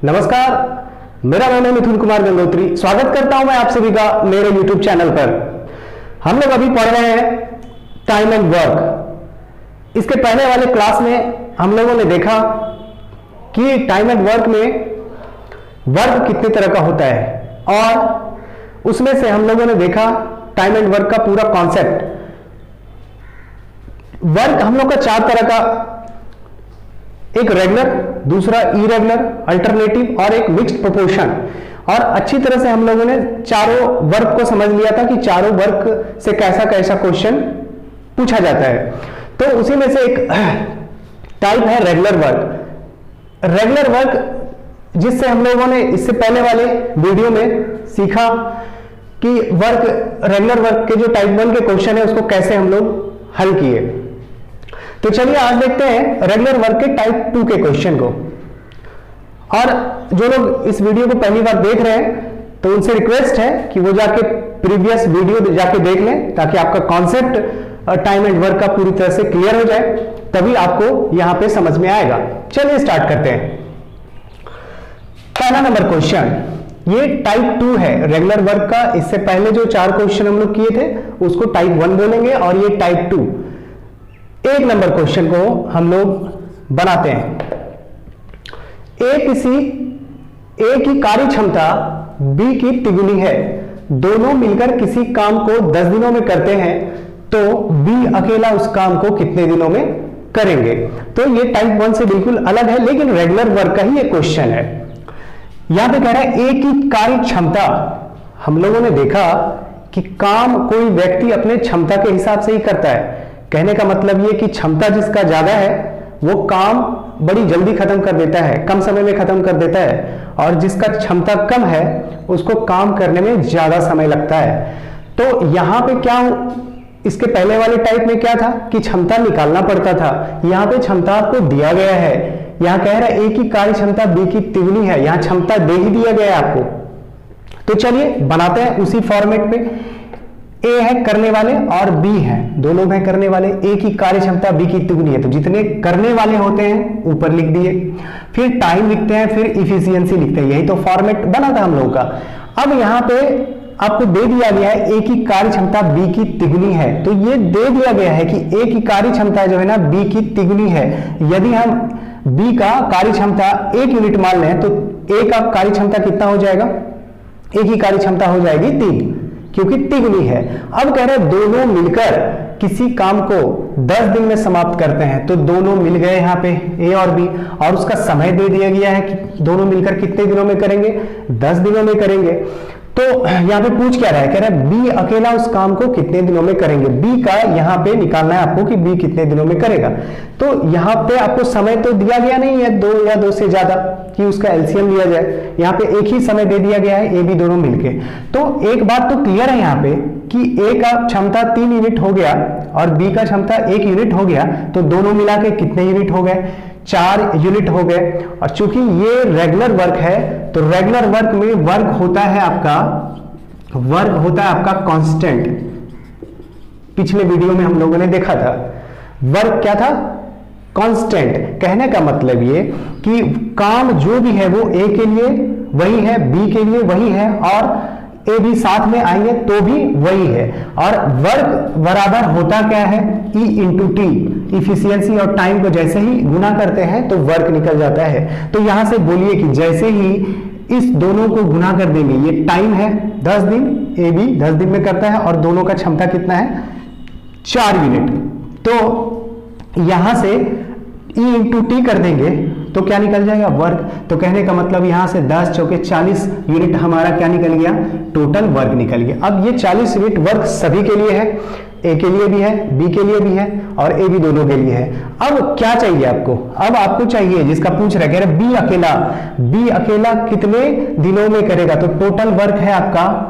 नमस्कार, मेरा नाम है मिथुन कुमार गंगोत्री। स्वागत करता हूं मैं आप सभी का मेरे YouTube चैनल पर। हम लोग अभी पढ़ रहे हैं टाइम एंड वर्क। इसके पहले वाले क्लास में हम लोगों ने देखा कि टाइम एंड वर्क में वर्क कितने तरह का होता है और उसमें से हम लोगों ने देखा टाइम एंड वर्क का पूरा कॉन्सेप्ट। वर्क हम लोग का चार तरह का, एक रेगुलर, दूसरा इरेगुलर, अल्टरनेटिव और एक मिक्स्ड प्रोपोर्शन। और अच्छी तरह से हम लोगों ने चारों वर्क को समझ लिया था कि चारों वर्क से कैसा कैसा क्वेश्चन पूछा जाता है। तो उसी में से एक टाइप है रेगुलर वर्क। रेगुलर वर्क जिससे हम लोगों ने इससे पहले वाले वीडियो में सीखा कि रेगुलर वर्क के जो टाइप 1 के क्वेश्चन है उसको कैसे हम लोग हल किए। तो चलिए आज देखते हैं रेगुलर वर्क के टाइप 2 के क्वेश्चन को। और जो लोग इस वीडियो को पहली बार देख रहे हैं तो उनसे रिक्वेस्ट है कि वो जाके प्रीवियस वीडियो जाके देख लें ताकि आपका कॉन्सेप्ट टाइम एंड वर्क का पूरी तरह से क्लियर हो जाए, तभी आपको यहां पे समझ में आएगा। चलिए स्टार्ट करते हैं। पहला नंबर क्वेश्चन, ये टाइप 2 है रेगुलर वर्क का। इससे पहले जो 4 क्वेश्चन हम लोग किए थे उसको टाइप 1 बोलेंगे और ये टाइप 2। एक नंबर क्वेश्चन को हम लोग बनाते हैं। ए की कार्य क्षमता बी की तिगुनी है, दोनों मिलकर किसी काम को 10 दिनों में करते हैं, तो बी अकेला उस काम को कितने दिनों में करेंगे। तो ये टाइप 1 से बिल्कुल अलग है, लेकिन रेगुलर वर्क का ही एक क्वेश्चन है। यहां पे कह रहा है ए की कार्य क्षमता। हम लोगों ने देखा कि काम कोई व्यक्ति अपने क्षमता के हिसाब से ही करता है। कहने का मतलब ये कि क्षमता जिसका ज्यादा है वो काम बड़ी जल्दी खत्म कर देता है, कम समय में खत्म कर देता है, और जिसका क्षमता कम है उसको काम करने में ज्यादा समय लगता है। तो यहां पे क्या, इसके पहले वाले टाइप में क्या था कि क्षमता निकालना पड़ता था, यहां पे क्षमता आपको दिया गया है। यहां कह रहा है ए की कार्य क्षमता बी की तिगुनी है, यहां क्षमता दे ही दिया गया है आपको। तो चलिए बनाते हैं उसी फॉर्मेट पे। ए है करने वाले और बी है, दोनों है करने वाले। ए की कार्य क्षमता बी की तिगुनी है, तो जितने करने वाले होते हैं ऊपर लिख दिए, फिर टाइम लिखते हैं, फिर इफिशियंसी लिखते हैं। यही तो फॉर्मेट बना था हम लोगों का। अब यहां पे आपको दे दिया गया है ए की कार्य क्षमता बी की तिगुनी है, तो ये दे दिया गया है कि ए की कार्य क्षमता जो है ना बी की तिगुनी है। यदि हम बी का कार्य क्षमता 1 यूनिट मान लें तो ए का कार्य क्षमता कितना हो जाएगा, ए की कार्य क्षमता हो जाएगी 3, क्योंकि तिगुनी है। अब कह रहे हैं दोनों मिलकर किसी काम को 10 दिन में समाप्त करते हैं, तो दोनों मिल गए यहाँ पे ए और बी, और उसका समय दे दिया गया है कि दोनों मिलकर कितने दिनों में करेंगे, 10 दिनों में करेंगे। तो यहाँ पे पूछ क्या रहा है, कह रहा है बी अकेला उस काम को कितने दिनों में करेंगे। बी का यहाँ पे निकालना है आपको कि बी कितने दिनों में करेगा। तो यहाँ पे आपको समय तो दिया गया नहीं है 2 या 2 से ज्यादा कि उसका एलसीएम लिया जाए, यहाँ पे एक ही समय दे दिया गया है ए बी दोनों मिलके। तो एक बात तो क्लियर है यहाँ पे कि ए का क्षमता 3 यूनिट हो गया और बी का क्षमता 1 यूनिट हो गया, तो दोनों मिला के कितने यूनिट हो गए, 4 यूनिट हो गए। और चूंकि ये रेगुलर वर्क है तो रेगुलर वर्क में वर्क होता है आपका कांस्टेंट। पिछले वीडियो में हम लोगों ने देखा था वर्क क्या था, कांस्टेंट। कहने का मतलब ये कि काम जो भी है वो ए के लिए वही है, बी के लिए वही है, और ए भी साथ में आएंगे तो भी वही है। और वर्क बराबर होता क्या है, ई इंटू टी। इफिशियंसी और टाइम को जैसे ही गुना करते हैं तो वर्क निकल जाता है। तो यहां से बोलिए कि जैसे ही इस दोनों को गुना कर देंगे, ये टाइम है 10 दिन, ए बी 10 दिन में करता है, और दोनों का क्षमता कितना है 4 यूनिट। तो यहां से ई इंटू टी कर देंगे तो क्या निकल जाएगा, वर्क। तो कहने का मतलब यहां से 10 चौके 40 यूनिट हमारा क्या निकल गया, टोटल वर्क निकल गया। अब ये 40 यूनिट वर्क सभी के लिए है, ए के लिए भी है, बी के लिए भी है और ए बी दोनों के लिए है। अब क्या चाहिए आपको, अब आपको चाहिए जिसका पूछ रहा है बी अकेला कितने दिनों में करेगा। तो टोटल वर्क है आपका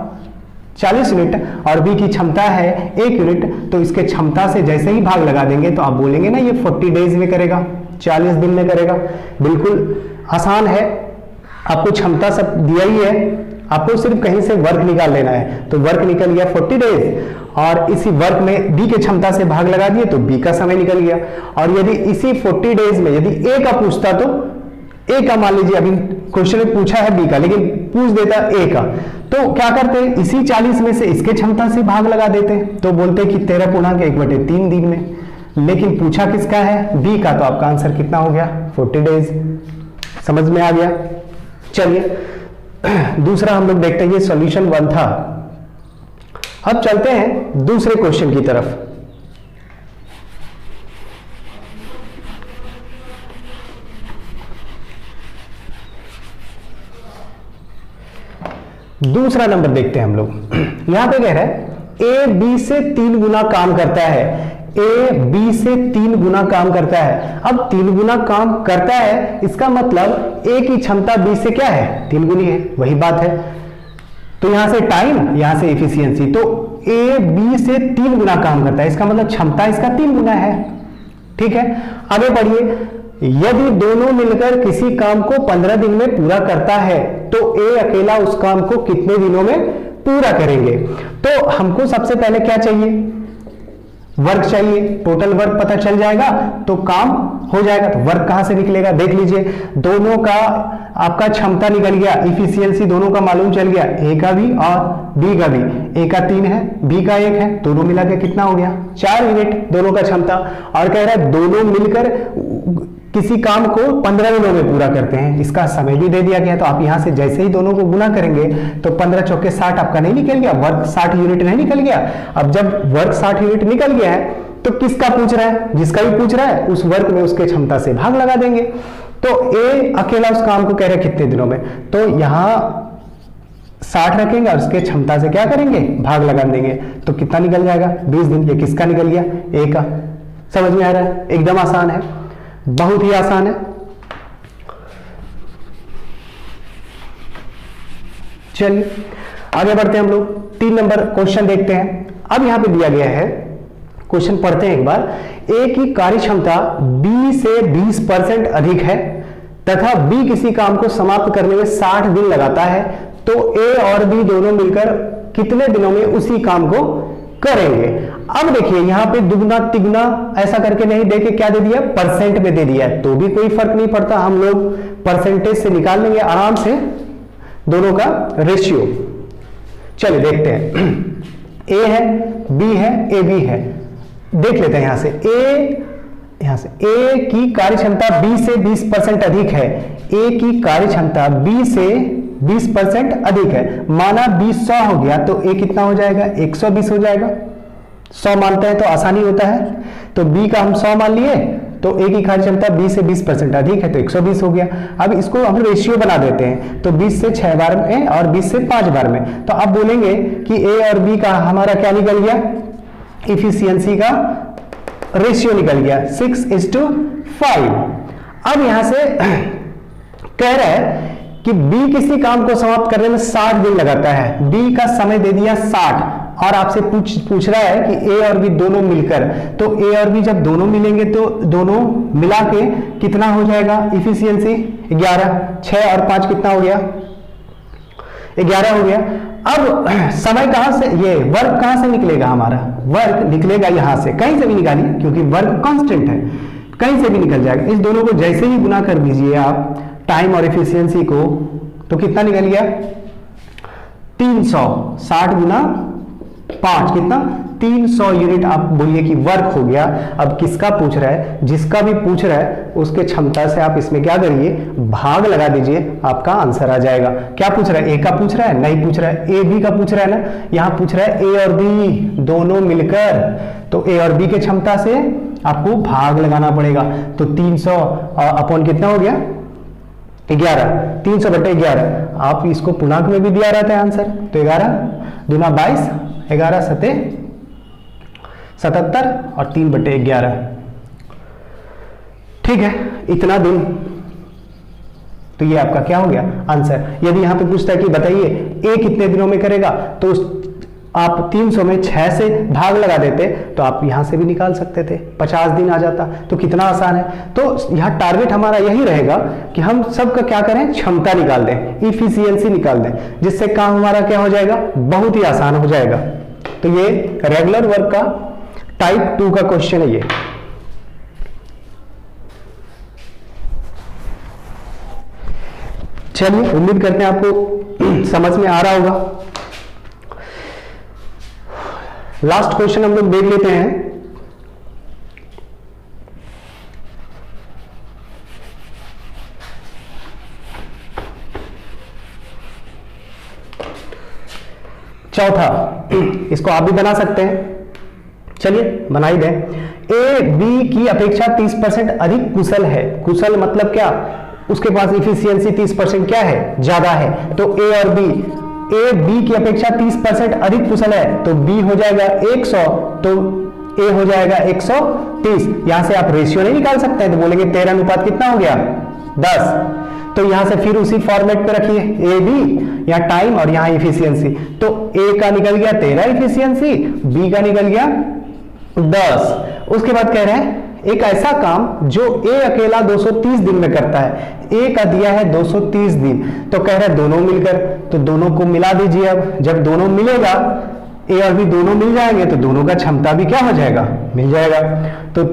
40 यूनिट और बी की क्षमता है 1 यूनिट, तो इसके क्षमता से जैसे ही भाग लगा देंगे तो आप बोलेंगे ना ये 40 डेज में करेगा, 40 दिन में करेगा। बिल्कुल आसान है, आपको क्षमता सब दिया ही है, आपको सिर्फ कहीं से वर्क निकाल लेना है। तो वर्क निकल गया 40 डेज, और इसी वर्क में बी के क्षमता से भाग लगा दिए तो बी का समय निकल गया। और यदि इसी 40 डेज में यदि ए का पूछता तो ए का मान लीजिए, अभी क्वेश्चन में पूछा है बी का, लेकिन पूछ देता ए का, तो क्या करते हैं, इसी 40 में से इसके क्षमता से भाग लगा देते हैं, तो बोलते हैं कि 13.1/3 दिन में। लेकिन पूछा किसका है, बी का, तो आपका आंसर कितना हो गया, 40 डेज। समझ में आ गया। चलिए दूसरा हम लोग देखते हैं, ये सॉल्यूशन 1 था। अब चलते हैं दूसरे क्वेश्चन की तरफ। दूसरा नंबर देखते हैं हम लोग। यहां पे कह रहा है ए बी से 3 गुना काम करता है, ए बी से 3 गुना काम करता है। अब 3 गुना काम करता है, इसका मतलब ए की क्षमता बी से क्या है, 3 गुनी है, वही बात है। तो यहां से टाइम, यहां से एफिशिएंसी, तो ए बी से 3 गुना काम करता है, इसका मतलब क्षमता इसका 3 गुना है। ठीक है, आगे बढ़िए। यदि दोनों मिलकर किसी काम को 15 दिन में पूरा करता है तो ए अकेला उस काम को कितने दिनों में पूरा करेंगे। तो हमको सबसे पहले क्या चाहिए, वर्क चाहिए। टोटल वर्क पता चल जाएगा तो काम हो जाएगा। तो वर्क कहां से निकलेगा, देख लीजिए, दोनों का आपका क्षमता निकल गया, इफिशियंसी दोनों का मालूम चल गया, ए का भी और बी का भी। ए का 3 है, बी का 1 है, दोनों मिला के कितना हो गया, 4 यूनिट दोनों का क्षमता। और कह रहा है दोनों मिलकर किसी काम को 15 दिनों में पूरा करते हैं, इसका समय भी दे दिया गया। तो आप यहां से जैसे ही दोनों को गुना करेंगे तो 15 चौके 60 आपका नहीं निकल गया, वर्क 60 यूनिट नहीं निकल गया। अब जब वर्क 60 यूनिट निकल गया है तो किसका पूछ रहा है, जिसका भी पूछ रहा है उस वर्क में उसके क्षमता से भाग लगा देंगे। तो ए अकेला उस काम को कह रहे कितने दिनों में, तो यहां 60 रखेंगे और उसके क्षमता से क्या करेंगे, भाग लगा देंगे। तो कितना निकल जाएगा, 20 दिन। ये किसका निकल गया, ए का। समझ में आ रहा है, एकदम आसान है, बहुत ही आसान है। चलिए आगे बढ़ते हैं हम लोग, 3 नंबर क्वेश्चन देखते हैं। अब यहां पे दिया गया है, क्वेश्चन पढ़ते हैं एक बार। ए की कार्य क्षमता बी से 20% अधिक है तथा बी किसी काम को समाप्त करने में 60 दिन लगाता है, तो ए और बी दोनों मिलकर कितने दिनों में उसी काम को करेंगे। अब देखिए यहां पे दुगना तिगुना ऐसा करके नहीं देके क्या दे दिया, परसेंट में दे दिया है, तो भी कोई फर्क नहीं पड़ता, हम लोग परसेंटेज से निकाल लेंगे आराम से दोनों का रेशियो। चलिए देखते हैं, ए है, बी है, ए बी है। देख लेते हैं यहां से ए की कार्य क्षमता बी से 20% अधिक है। ए की कार्य क्षमता बी से 20% अधिक है। माना बी 100 हो गया तो ए कितना हो जाएगा, 120 हो जाएगा। 100 मानते हैं तो आसानी होता है, तो बी का हम 100 मान लिए, तो ए की कार्य क्षमता 20 से 20% अधिक है तो 120 हो गया। अब इसको हम रेशियो बना देते हैं, तो 20 से 6 बार में और 20 से 5 बार में। तो अब बोलेंगे कि ए और बी का हमारा क्या निकल गया, इफिशियंसी का रेशियो निकल गया 6:5। अब यहां से कह रहा है कि बी किसी काम को समाप्त करने में 60 दिन लगाता है, बी का समय दे दिया 60, और आपसे पूछ रहा है कि ए और बी दोनों मिलकर, तो ए और बी जब दोनों मिलेंगे तो दोनों मिला के कितना हो जाएगा इफिशियंसी, 11। 6 और 5 कितना हो गया, 11 हो गया। अब समय कहां से, ये वर्क कहां से निकलेगा, हमारा वर्क निकलेगा यहां से, कहीं से भी निकालिए क्योंकि वर्क कांस्टेंट है, कहीं से भी निकल जाएगा। इस दोनों को जैसे ही गुना कर दीजिए आप टाइम और एफिशिएंसी को, तो कितना निकल गया, 300। 60 गुना 5 कितना, 300 यूनिट आप बोलिए कि वर्क हो गया। अब किसका पूछ रहा है, जिसका भी पूछ रहा है उसके क्षमता से आप इसमें क्या करिए, भाग लगा दीजिए, आपका आंसर आ जाएगा। क्या पूछ रहा है, ए का पूछ रहा है, नहीं पूछ रहा है, ए बी का पूछ रहा है ना, यहां पूछ रहा है ए और बी दोनों मिलकर, तो ए और बी के क्षमता से आपको भाग लगाना पड़ेगा। तो 300 अपॉन कितना हो गया, 11, 300/11। आप इसको पूर्णांक में भी दिया रहता है आंसर, तो 11 दूना 22, 11 सते 77 और 3/11। ठीक है, इतना दिन, तो ये आपका क्या हो गया आंसर। यदि यहां पे पूछता है कि बताइए ए कितने दिनों में करेगा, तो उस आप 300 में 6 से भाग लगा देते तो आप यहां से भी निकाल सकते थे, 50 दिन आ जाता। तो कितना आसान है। तो यहां टारगेट हमारा यही रहेगा कि हम सबका क्या करें, क्षमता निकाल दें, इफिशियंसी निकाल दें, जिससे काम हमारा क्या हो जाएगा, बहुत ही आसान हो जाएगा। तो ये रेगुलर वर्क का टाइप 2 का क्वेश्चन है ये। चलिए, उम्मीद करते हैं आपको समझ में आ रहा होगा। लास्ट क्वेश्चन हम लोग देख लेते हैं। चौथा, इसको आप भी बना सकते हैं, चलिए बना ही दें। ए बी की अपेक्षा 30% अधिक कुशल है। कुशल मतलब क्या, उसके पास इफिशियंसी 30% क्या है, ज्यादा है। तो ए और बी, ए बी की अपेक्षा 30% अधिक कुशल है, तो बी हो जाएगा 100, तो ए हो जाएगा 130। यहां से आप रेशियो नहीं निकाल सकते हैं, तो बोलेंगे 13 अनुपात कितना हो गया, 10। तो यहां से फिर उसी फॉर्मेट पे रखिए, ए बी, यहाँ टाइम और यहाँ इफिशियंसी। तो ए का निकल गया 13 इफिशियंसी, बी का निकल गया 10। उसके बाद कह रहे हैं एक ऐसा काम जो ए अकेला 230 दिन में करता है। ए का दिया है 230 दिन, तो कह रहे हैं दोनों मिलकर, तो दोनों को मिला दीजिए। अब जब दोनों मिलेगा, ए और बी दोनों मिल जाएंगे, तो दोनों का क्षमता भी क्या हो जाएगा, मिल जाएगा। तो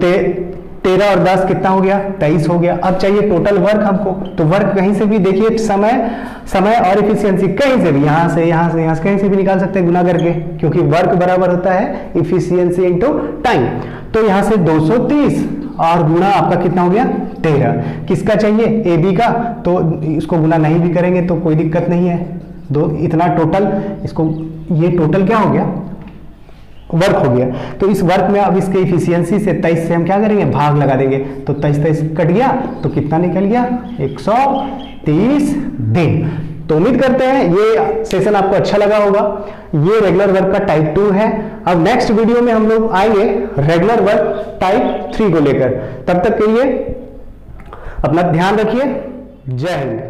13 और 10 कितना हो गया, 23 हो गया। अब चाहिए टोटल वर्क हमको, तो वर्क कहीं से भी देखिए, समय और इफिशियंसी कहीं से भी, यहां से कहीं से भी निकाल सकते हैं गुना करके, क्योंकि वर्क बराबर होता है इफिशियंसी इनटू टाइम। तो यहां से 230 और गुना आपका कितना हो गया, 13। किसका चाहिए, ए बी का, तो इसको गुना नहीं भी करेंगे तो कोई दिक्कत नहीं है। इतना टोटल, इसको ये टोटल क्या हो गया, वर्क हो गया। तो इस वर्क में अब इसके इफिशियंसी से 23 से हम क्या करेंगे, भाग लगा देंगे। तो 23 कट गया, तो कितना निकल गया, 130 दिन। तो उम्मीद करते हैं ये सेशन आपको अच्छा लगा होगा। ये रेगुलर वर्क का टाइप 2 है। अब नेक्स्ट वीडियो में हम लोग आएंगे रेगुलर वर्क टाइप 3 को लेकर। तब तक के लिए अपना ध्यान रखिए। जय हिंद।